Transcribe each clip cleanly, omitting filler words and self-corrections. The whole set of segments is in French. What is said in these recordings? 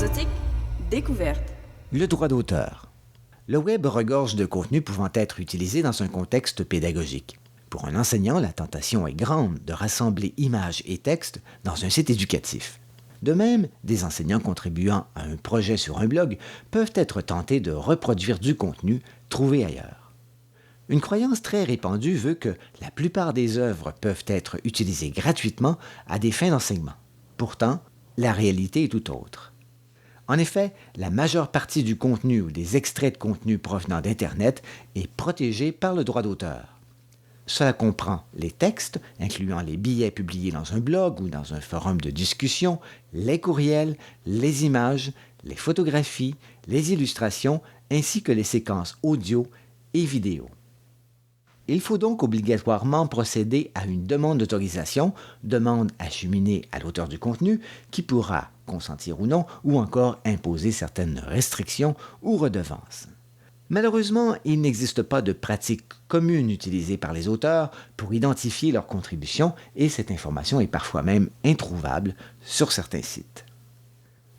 Exotique, découverte. Le droit d'auteur. Le web regorge de contenus pouvant être utilisés dans un contexte pédagogique. Pour un enseignant, la tentation est grande de rassembler images et textes dans un site éducatif. De même, des enseignants contribuant à un projet sur un blog peuvent être tentés de reproduire du contenu trouvé ailleurs. Une croyance très répandue veut que la plupart des œuvres peuvent être utilisées gratuitement à des fins d'enseignement. Pourtant, la réalité est tout autre. En effet, la majeure partie du contenu ou des extraits de contenu provenant d'Internet est protégée par le droit d'auteur. Cela comprend les textes, incluant les billets publiés dans un blog ou dans un forum de discussion, les courriels, les images, les photographies, les illustrations, ainsi que les séquences audio et vidéo. Il faut donc obligatoirement procéder à une demande d'autorisation, demande acheminée à l'auteur du contenu, qui pourra consentir ou non, ou encore imposer certaines restrictions ou redevances. Malheureusement, il n'existe pas de pratique commune utilisée par les auteurs pour identifier leurs contributions et cette information est parfois même introuvable sur certains sites.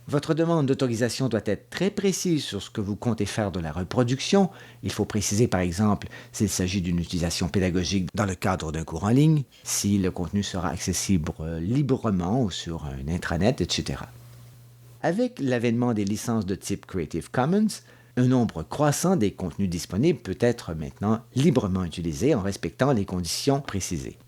Votre demande d'autorisation doit être très précise sur ce que vous comptez faire de la reproduction. Il faut préciser par exemple s'il s'agit d'une utilisation pédagogique dans le cadre d'un cours en ligne, si le contenu sera accessible librement ou sur un intranet, etc. Avec l'avènement des licences de type Creative Commons, un nombre croissant des contenus disponibles peut être maintenant librement utilisé en respectant les conditions précisées.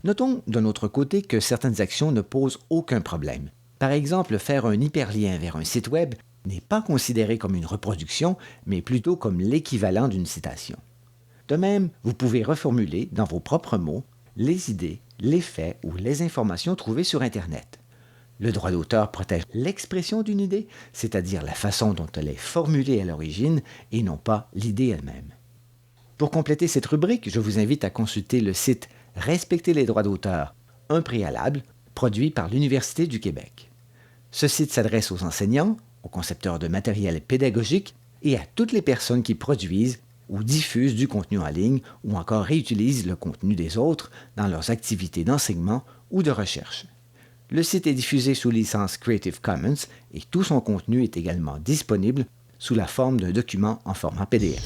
Notons d'un autre côté que certaines actions ne posent aucun problème. Par exemple, faire un hyperlien vers un site web n'est pas considéré comme une reproduction, mais plutôt comme l'équivalent d'une citation. De même, vous pouvez reformuler, dans vos propres mots, les idées, les faits ou les informations trouvées sur Internet. Le droit d'auteur protège l'expression d'une idée, c'est-à-dire la façon dont elle est formulée à l'origine et non pas l'idée elle-même. Pour compléter cette rubrique, je vous invite à consulter le site Respecter les droits d'auteur, un préalable, produit par l'Université du Québec. Ce site s'adresse aux enseignants, aux concepteurs de matériel pédagogique et à toutes les personnes qui produisent ou diffusent du contenu en ligne ou encore réutilisent le contenu des autres dans leurs activités d'enseignement ou de recherche. Le site est diffusé sous licence Creative Commons et tout son contenu est également disponible sous la forme d'un document en format PDF.